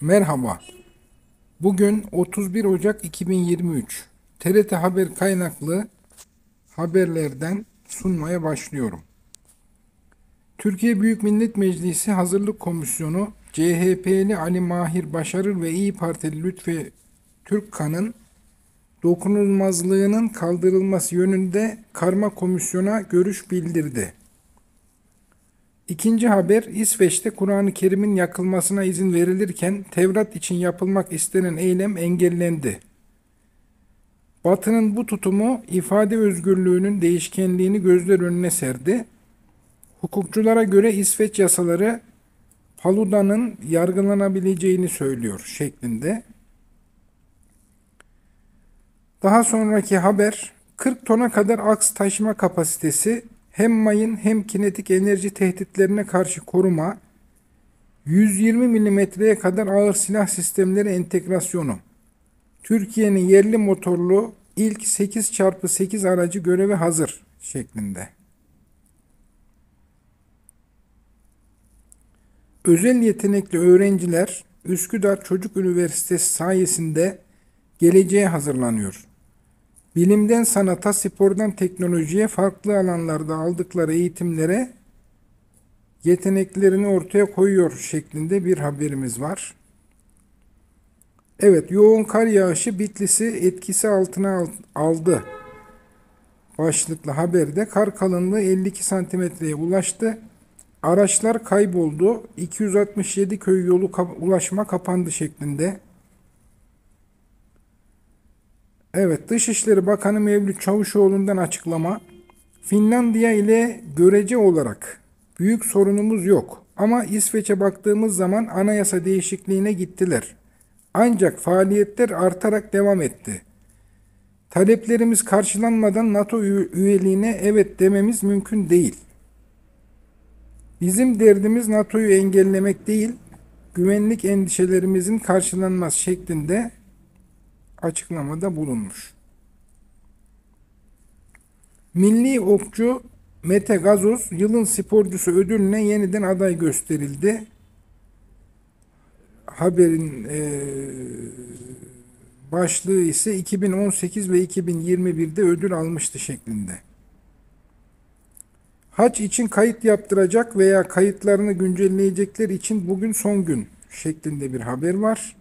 Merhaba. Bugün 31 Ocak 2023. TRT Haber kaynaklı haberlerden sunmaya başlıyorum. Türkiye Büyük Millet Meclisi Hazırlık Komisyonu, CHP'li Ali Mahir Başarır ve İyi Partili Lütfi Türkkan'ın dokunulmazlığının kaldırılması yönünde karma komisyona görüş bildirdi. İkinci haber, İsveç'te Kur'an-ı Kerim'in yakılmasına izin verilirken Tevrat için yapılmak istenen eylem engellendi. Batı'nın bu tutumu ifade özgürlüğünün değişkenliğini gözler önüne serdi. Hukukçulara göre İsveç yasaları Paluda'nın yargılanabileceğini söylüyor şeklinde. Daha sonraki haber, 40 tona kadar aks taşıma kapasitesi, hem mayın hem kinetik enerji tehditlerine karşı koruma, 120 milimetreye kadar ağır silah sistemleri entegrasyonu. Türkiye'nin yerli motorlu ilk 8x8 aracı göreve hazır şeklinde. Özel yetenekli öğrenciler Üsküdar Çocuk Üniversitesi sayesinde geleceğe hazırlanıyor. Bilimden sanata, spordan teknolojiye farklı alanlarda aldıkları eğitimlere yeteneklerini ortaya koyuyor şeklinde bir haberimiz var. Evet, yoğun kar yağışı Bitlis'i etkisi altına aldı. Başlıklı haberde kar kalınlığı 52 santimetreye ulaştı. Araçlar kayboldu. 267 köy yolu ulaşıma kapandı şeklinde. Evet, Dışişleri Bakanı Mevlüt Çavuşoğlu'ndan açıklama. Finlandiya ile görece olarak büyük sorunumuz yok. Ama İsveç'e baktığımız zaman anayasa değişikliğine gittiler. Ancak faaliyetler artarak devam etti. Taleplerimiz karşılanmadan NATO üyeliğine evet dememiz mümkün değil. Bizim derdimiz NATO'yu engellemek değil, güvenlik endişelerimizin karşılanması şeklinde açıklamada bulunmuş. Milli okçu Mete Gazoz yılın sporcusu ödülüne yeniden aday gösterildi. Haberin başlığı ise 2018 ve 2021'de ödül almıştı şeklinde. Hac için kayıt yaptıracak veya kayıtlarını güncelleyecekler için bugün son gün şeklinde bir haber var.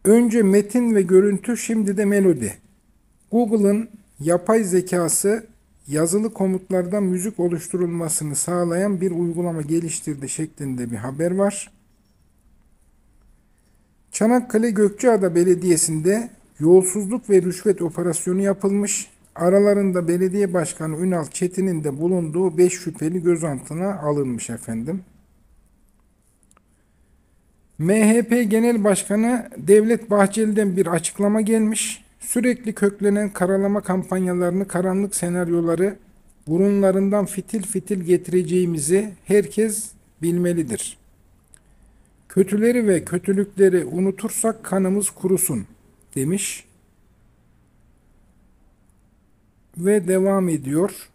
Önce metin ve görüntü, şimdi de melodi. Google'ın yapay zekası yazılı komutlardan müzik oluşturulmasını sağlayan bir uygulama geliştirdi şeklinde bir haber var. Çanakkale Gökçeada Belediyesi'nde yolsuzluk ve rüşvet operasyonu yapılmış. Aralarında Belediye Başkanı Ünal Çetin'in de bulunduğu 5 şüpheli gözaltına alınmış efendim. MHP Genel Başkanı Devlet Bahçeli'den bir açıklama gelmiş. Sürekli köklenen karalama kampanyalarını, karanlık senaryoları burunlarından fitil fitil getireceğimizi herkes bilmelidir. Kötüleri ve kötülükleri unutursak kanımız kurusun demiş. Ve devam ediyor.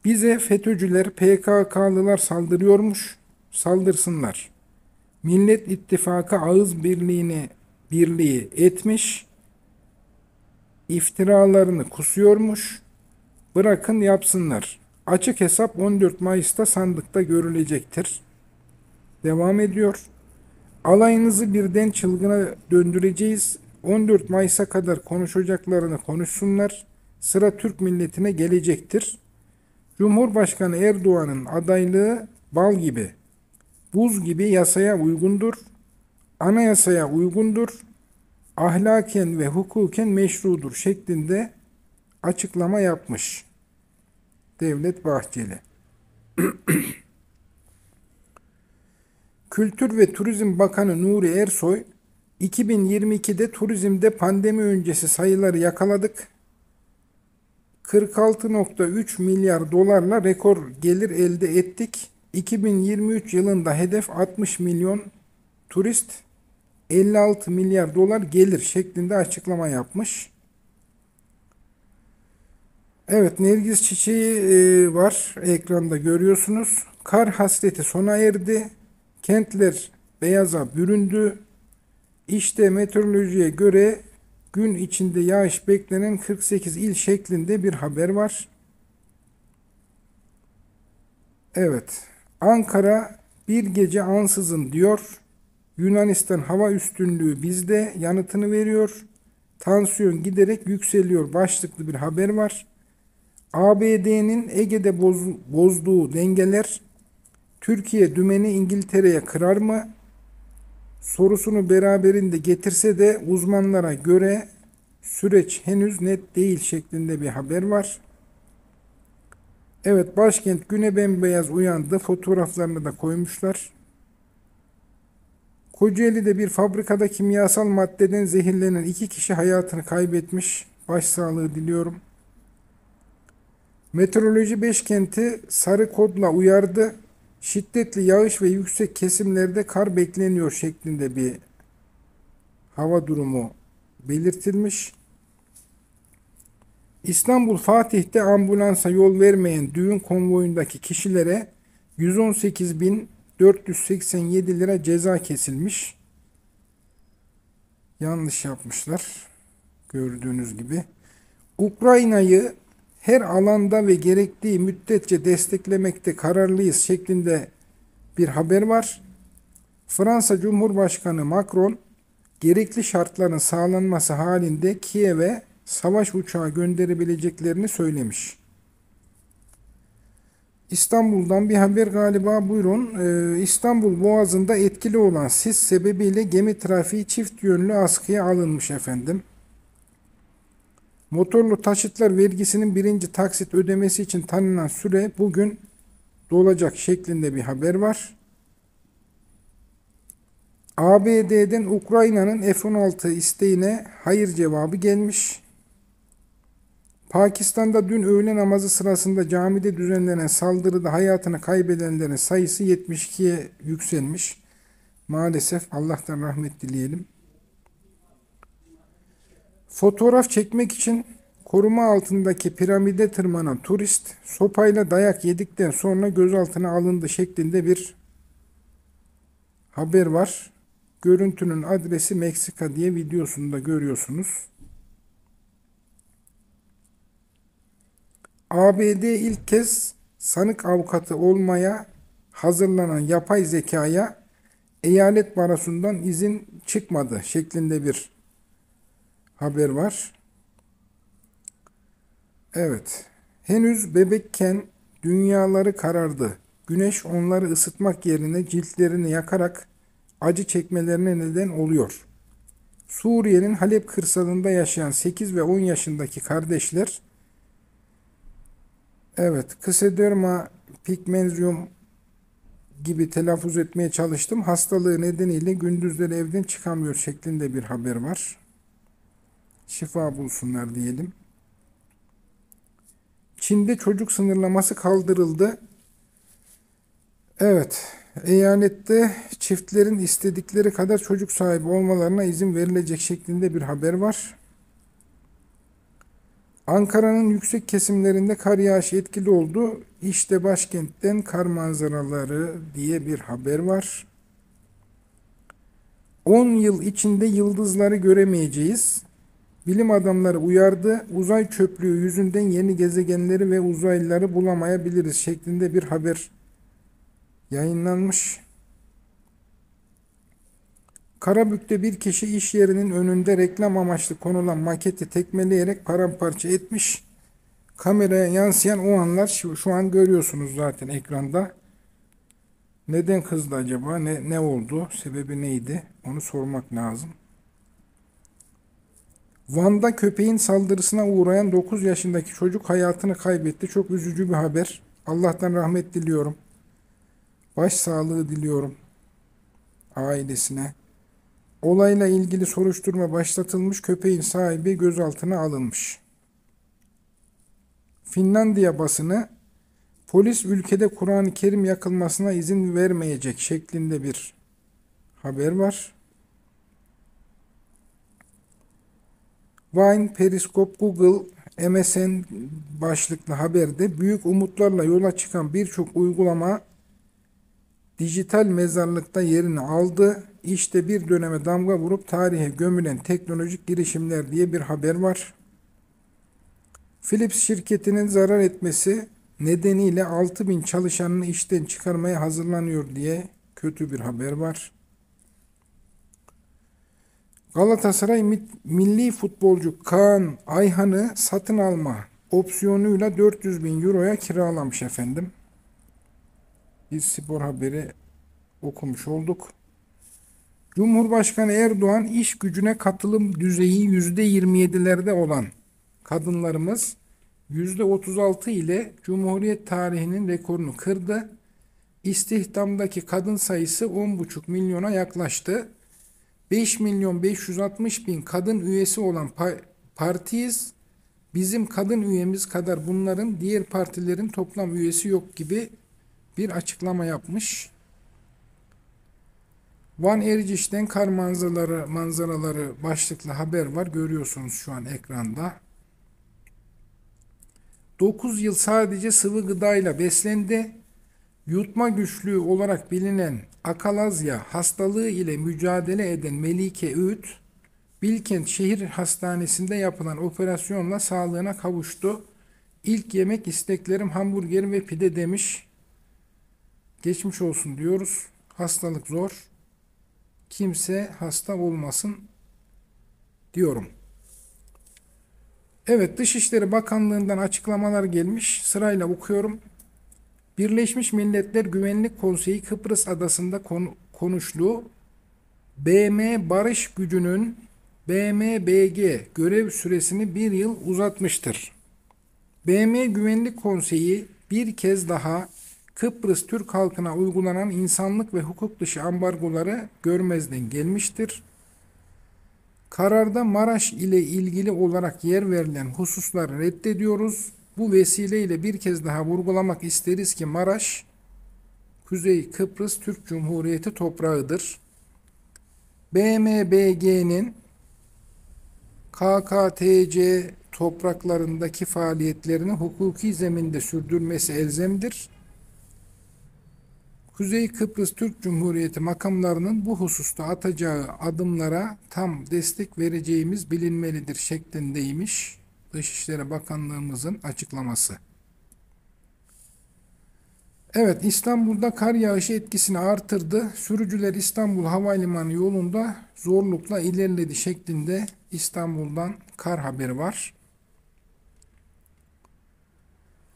Bize FETÖ'cüler, PKK'lılar saldırıyormuş, saldırsınlar. Millet İttifakı ağız birliği etmiş, iftiralarını kusuyormuş, bırakın yapsınlar. Açık hesap 14 Mayıs'ta sandıkta görülecektir. Devam ediyor. Alayınızı birden çılgına döndüreceğiz. 14 Mayıs'a kadar konuşacaklarını konuşsunlar. Sıra Türk milletine gelecektir. Cumhurbaşkanı Erdoğan'ın adaylığı bal gibi, buz gibi yasaya uygundur, anayasaya uygundur, ahlaken ve hukuken meşrudur şeklinde açıklama yapmış Devlet Bahçeli. Kültür ve Turizm Bakanı Nuri Ersoy, 2022'de turizmde pandemi öncesi sayıları yakaladık. 46,3 milyar dolarla rekor gelir elde ettik. 2023 yılında hedef 60 milyon turist, 56 milyar dolar gelir şeklinde açıklama yapmış. Evet, Nergis çiçeği var ekranda görüyorsunuz. Kar hasreti sona erdi. Kentler beyaza büründü. İşte meteorolojiye göre gün içinde yağış beklenen 48 il şeklinde bir haber var. Evet. Ankara bir gece ansızın diyor. Yunanistan hava üstünlüğü bizde yanıtını veriyor. Tansiyon giderek yükseliyor başlıklı bir haber var. ABD'nin Ege'de bozduğu dengeler Türkiye dümeni İngiltere'ye kırar mı? Sorusunu beraberinde getirse de uzmanlara göre süreç henüz net değil şeklinde bir haber var. Evet, başkent güne bembeyaz uyandı. Fotoğraflarını da koymuşlar. Kocaeli'de bir fabrikada kimyasal maddeden zehirlenen 2 kişi hayatını kaybetmiş. Başsağlığı diliyorum. Meteoroloji Beşkent'i sarı kodla uyardı. Şiddetli yağış ve yüksek kesimlerde kar bekleniyor şeklinde bir hava durumu belirtilmiş. İstanbul Fatih'te ambulansa yol vermeyen düğün konvoyundaki kişilere 118.487 lira ceza kesilmiş. Yanlış yapmışlar. Gördüğünüz gibi. Ukrayna'yı her alanda ve gerektiği müddetçe desteklemekte kararlıyız şeklinde bir haber var. Fransa Cumhurbaşkanı Macron, gerekli şartların sağlanması halinde Kiev'e savaş uçağı gönderebileceklerini söylemiş. İstanbul'dan bir haber galiba, buyurun. İstanbul Boğazı'nda etkili olan sis sebebiyle gemi trafiği çift yönlü askıya alınmış efendim. Motorlu taşıtlar vergisinin birinci taksit ödemesi için tanınan süre bugün dolacak şeklinde bir haber var. ABD'den Ukrayna'nın F-16 isteğine hayır cevabı gelmiş. Pakistan'da dün öğle namazı sırasında camide düzenlenen saldırıda hayatını kaybedenlerin sayısı 72'ye yükselmiş. Maalesef, Allah'tan rahmet dileyelim. Fotoğraf çekmek için koruma altındaki piramide tırmanan turist sopayla dayak yedikten sonra gözaltına alındı şeklinde bir haber var. Görüntünün adresi Meksika diye videosunda görüyorsunuz. ABD ilk kez sanık avukatı olmaya hazırlanan yapay zekaya eyalet barosundan izin çıkmadı şeklinde bir haber var. Evet. Henüz bebekken dünyaları karardı. Güneş onları ısıtmak yerine ciltlerini yakarak acı çekmelerine neden oluyor. Suriye'nin Halep kırsalında yaşayan 8 ve 10 yaşındaki kardeşler, evet, Ksederma pigmenzium gibi telaffuz etmeye çalıştım. Hastalığı nedeniyle gündüzleri evden çıkamıyor şeklinde bir haber var. Şifa bulsunlar diyelim. Çin'de çocuk sınırlaması kaldırıldı. Evet, eyalette çiftlerin istedikleri kadar çocuk sahibi olmalarına izin verilecek şeklinde bir haber var. Ankara'nın yüksek kesimlerinde kar yağışı etkili oldu. İşte başkentten kar manzaraları diye bir haber var. 10 yıl içinde yıldızları göremeyeceğiz. Bilim adamları uyardı. Uzay çöplüğü yüzünden yeni gezegenleri ve uzaylıları bulamayabiliriz şeklinde bir haber yayınlanmış. Karabük'te bir kişi iş yerinin önünde reklam amaçlı konulan maketi tekmeleyerek paramparça etmiş. Kameraya yansıyan o anlar şu an görüyorsunuz zaten ekranda. Neden kızdı acaba? Ne oldu? Sebebi neydi? Onu sormak lazım. Van'da köpeğin saldırısına uğrayan 9 yaşındaki çocuk hayatını kaybetti. Çok üzücü bir haber. Allah'tan rahmet diliyorum. Başsağlığı diliyorum ailesine. Olayla ilgili soruşturma başlatılmış, köpeğin sahibi gözaltına alınmış. Finlandiya basını, polis ülkede Kur'an-ı Kerim yakılmasına izin vermeyecek şeklinde bir haber var. Vine, Periscope, Google, MSN başlıklı haberde büyük umutlarla yola çıkan birçok uygulama dijital mezarlıkta yerini aldı. İşte bir döneme damga vurup tarihe gömülen teknolojik girişimler diye bir haber var. Philips şirketinin zarar etmesi nedeniyle 6.000 çalışanını işten çıkarmaya hazırlanıyor diye kötü bir haber var. Galatasaray milli futbolcu Kaan Ayhan'ı satın alma opsiyonuyla 400 bin euroya kiralamış efendim. Bir spor haberi okumuş olduk. Cumhurbaşkanı Erdoğan iş gücüne katılım düzeyi %27'lerde olan kadınlarımız %36 ile Cumhuriyet tarihinin rekorunu kırdı. İstihdamdaki kadın sayısı 10,5 milyona yaklaştı. 5.560.000 kadın üyesi olan partiyiz. Bizim kadın üyemiz kadar bunların diğer partilerin toplam üyesi yok gibi bir açıklama yapmış. Van Erciş'ten kar manzaraları başlıklı haber var. Görüyorsunuz şu an ekranda. 9 yıl sadece sıvı gıdayla beslendi. Yutma güçlüğü olarak bilinen akalazya hastalığı ile mücadele eden Melike Öğüt, Bilkent Şehir Hastanesi'nde yapılan operasyonla sağlığına kavuştu. İlk yemek isteklerim hamburger ve pide demiş. Geçmiş olsun diyoruz. Hastalık zor. Kimse hasta olmasın diyorum. Evet, Dışişleri Bakanlığı'ndan açıklamalar gelmiş. Sırayla okuyorum. Birleşmiş Milletler Güvenlik Konseyi Kıbrıs Adası'nda konuştuğu BM Barış Gücü'nün BM-BG görev süresini bir yıl uzatmıştır. BM Güvenlik Konseyi bir kez daha Kıbrıs Türk halkına uygulanan insanlık ve hukuk dışı ambargoları görmezden gelmiştir. Kararda Maraş ile ilgili olarak yer verilen hususları reddediyoruz. Bu vesileyle bir kez daha vurgulamak isteriz ki Maraş, Kuzey Kıbrıs Türk Cumhuriyeti toprağıdır. BM-BG'nin KKTC topraklarındaki faaliyetlerini hukuki zeminde sürdürmesi elzemdir. Kuzey Kıbrıs Türk Cumhuriyeti makamlarının bu hususta atacağı adımlara tam destek vereceğimiz bilinmelidir şeklindeymiş Dışişleri Bakanlığımızın açıklaması. Evet, İstanbul'da kar yağışı etkisini artırdı. Sürücüler İstanbul Havalimanı yolunda zorlukla ilerledi şeklinde İstanbul'dan kar haberi var.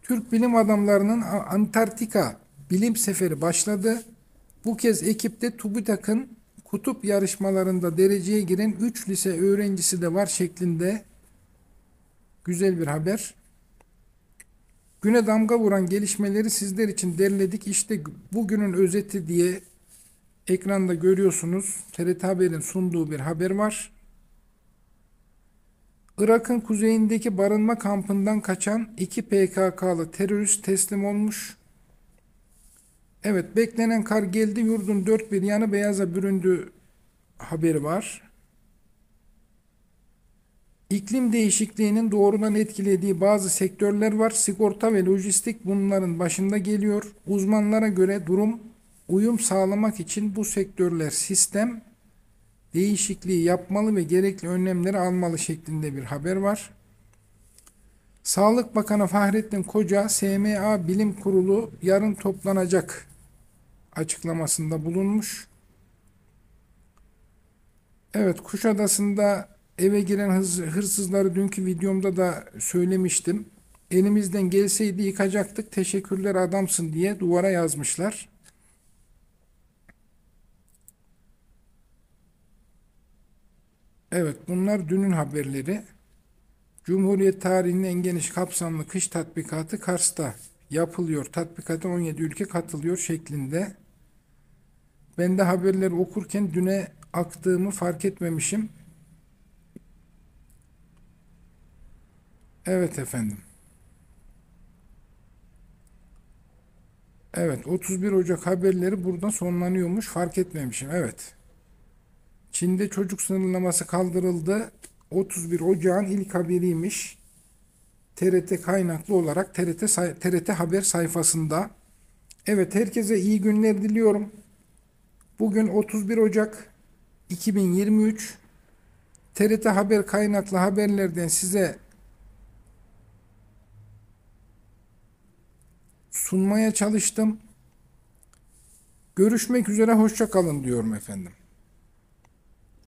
Türk bilim adamlarının Antarktika bilim seferi başladı. Bu kez ekipte TÜBİTAK'ın kutup yarışmalarında dereceye giren 3 lise öğrencisi de var şeklinde güzel bir haber. Güne damga vuran gelişmeleri sizler için derledik. İşte bugünün özeti diye ekranda görüyorsunuz. TRT Haber'in sunduğu bir haber var. Irak'ın kuzeyindeki barınma kampından kaçan 2 PKK'lı terörist teslim olmuş. Evet, beklenen kar geldi. Yurdun dört bir yanı beyaza büründü haberi var. İklim değişikliğinin doğrudan etkilediği bazı sektörler var. Sigorta ve lojistik bunların başında geliyor. Uzmanlara göre uyum sağlamak için bu sektörler sistem değişikliği yapmalı ve gerekli önlemleri almalı şeklinde bir haber var. Sağlık Bakanı Fahrettin Koca, SMA Bilim Kurulu yarın toplanacak açıklamasında bulunmuş. Evet, Kuşadası'nda eve giren hırsızları dünkü videomda da söylemiştim. Elimizden gelseydi yıkacaktık, teşekkürler adamsın diye duvara yazmışlar. Evet, bunlar dünün haberleri. Cumhuriyet tarihinin en geniş kapsamlı kış tatbikatı Kars'ta yapılıyor. Tatbikata 17 ülke katılıyor şeklinde. Ben de haberleri okurken düne aktığımı fark etmemişim. Evet efendim. Evet, 31 Ocak haberleri burada sonlanıyormuş. Fark etmemişim. Evet. Çin'de çocuk sınırlaması kaldırıldı. 31 Ocak'ın ilk haberiymiş. TRT kaynaklı olarak TRT Haber sayfasında. Evet, herkese iyi günler diliyorum. Bugün 31 Ocak 2023. TRT Haber kaynaklı haberlerden size sunmaya çalıştım. Görüşmek üzere, hoşça kalın diyorum efendim.